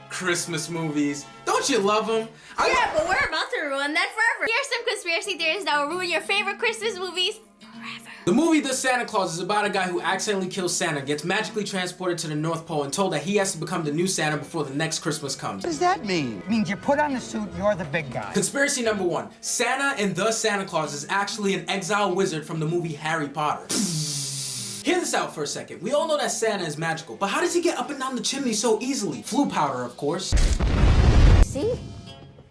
Christmas movies. Don't you love them? Yeah, but we're about to ruin that forever. Here's some conspiracy theories that will ruin your favorite Christmas movies forever. The movie The Santa Claus is about a guy who accidentally kills Santa, gets magically transported to the North Pole, and told that he has to become the new Santa before the next Christmas comes. What does that mean? It means you put on the suit, you're the big guy. Conspiracy number 1. Santa in The Santa Claus is actually an exiled wizard from the movie Harry Potter. Hear this out for a second. We all know that Santa is magical, but how does he get up and down the chimney so easily? Flu powder, of course. See?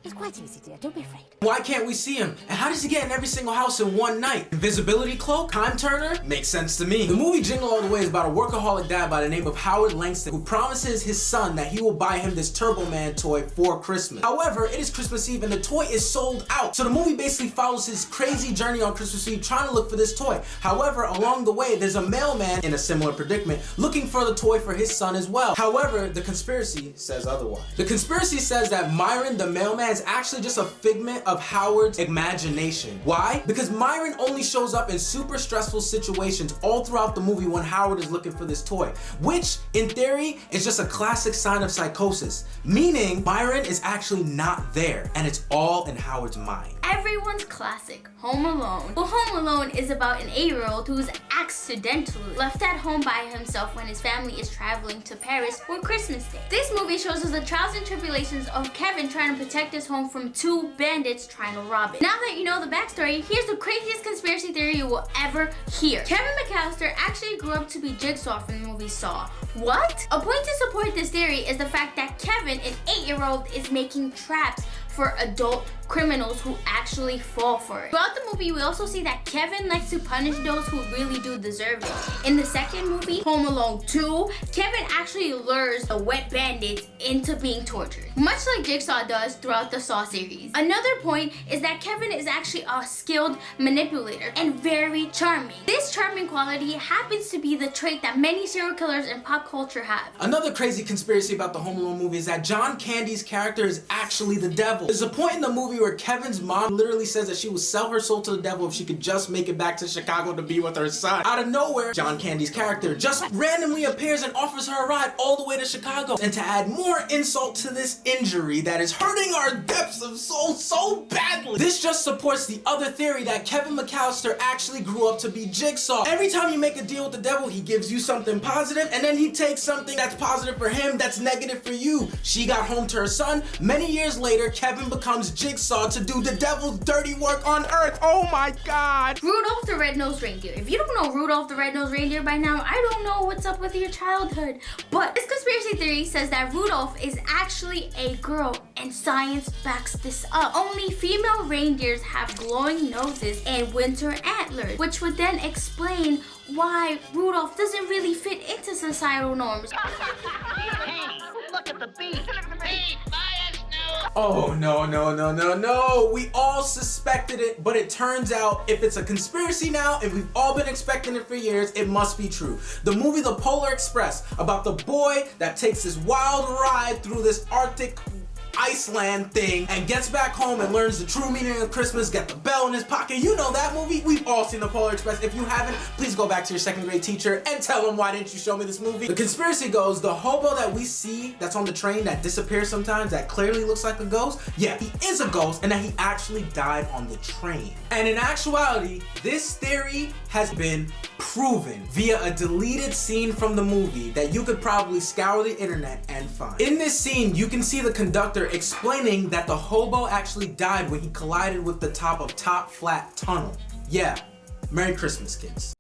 It's quite easy, dear. Don't be afraid. Why can't we see him? And how does he get in every single house in one night? Invisibility cloak? Time turner? Makes sense to me. The movie Jingle All the Way is about a workaholic dad by the name of Howard Langston who promises his son that he will buy him this Turbo Man toy for Christmas. However, it is Christmas Eve and the toy is sold out. So the movie basically follows his crazy journey on Christmas Eve trying to look for this toy. However, along the way, there's a mailman in a similar predicament looking for the toy for his son as well. However, the conspiracy says otherwise. The conspiracy says that Myron, the mailman, is actually just a figment of Howard's imagination. Why? Because Myron only shows up in super stressful situations all throughout the movie when Howard is looking for this toy, which in theory is just a classic sign of psychosis, meaning Myron is actually not there and it's all in Howard's mind. Everyone's classic, Home Alone. Well, Home Alone is about an 8-year-old who's accidentally left at home by himself when his family is traveling to Paris for Christmas Day. This movie shows us the trials and tribulations of Kevin trying to protect his home from 2 bandits trying to rob it. Now that you know the backstory, here's the craziest conspiracy theory you will ever hear. Kevin McAllister actually grew up to be Jigsaw from the movie Saw. What? A point to support this theory is the fact that Kevin, an 8-year-old, is making traps for adult criminals who actually fall for it. Throughout the movie, we also see that Kevin likes to punish those who really do deserve it. In the second movie, Home Alone 2, Kevin actually lures the wet bandits into being tortured, much like Jigsaw does throughout the Saw series. Another point is that Kevin is actually a skilled manipulator and very charming. This charming quality happens to be the trait that many serial killers in pop culture have. Another crazy conspiracy about the Home Alone movie is that John Candy's character is actually the devil. There's a point in the movie where Kevin's mom literally says that she would sell her soul to the devil if she could just make it back to Chicago to be with her son. Out of nowhere, John Candy's character just randomly appears and offers her a ride all the way to Chicago. And to add more insult to this injury that is hurting our depths of soul so badly, this just supports the other theory that Kevin McAllister actually grew up to be Jigsaw. Every time you make a deal with the devil, he gives you something positive, and then he takes something that's positive for him that's negative for you. She got home to her son. Many years later, Kevin becomes Jigsaw to do the devil's dirty work on Earth. Oh my God. Rudolph the Red-Nosed Reindeer. If you don't know Rudolph the Red-Nosed Reindeer by now, I don't know what's up with your childhood. But this conspiracy theory says that Rudolph is actually a girl, and science backs this up. Only female reindeers have glowing noses and winter antlers, which would then explain why Rudolph doesn't really fit into societal norms. Hey, look at the beak. Hey, Oh, no. We all suspected it, but it turns out if it's a conspiracy now, and we've all been expecting it for years, it must be true. The movie The Polar Express, about the boy that takes this wild ride through this Arctic Iceland thing and gets back home and learns the true meaning of Christmas, get the bell in his pocket. You know that movie. We've all seen The Polar Express. If you haven't, please go back to your 2nd grade teacher and tell them, why didn't you show me this movie? The conspiracy goes, the hobo that we see that's on the train that disappears sometimes, that clearly looks like a ghost, yeah, he is a ghost, and that he actually died on the train. And in actuality, this theory has been proven via a deleted scene from the movie that you could probably scour the internet and find. In this scene, you can see the conductor explaining that the hobo actually died when he collided with the top of Top Flat Tunnel. Yeah, Merry Christmas, kids.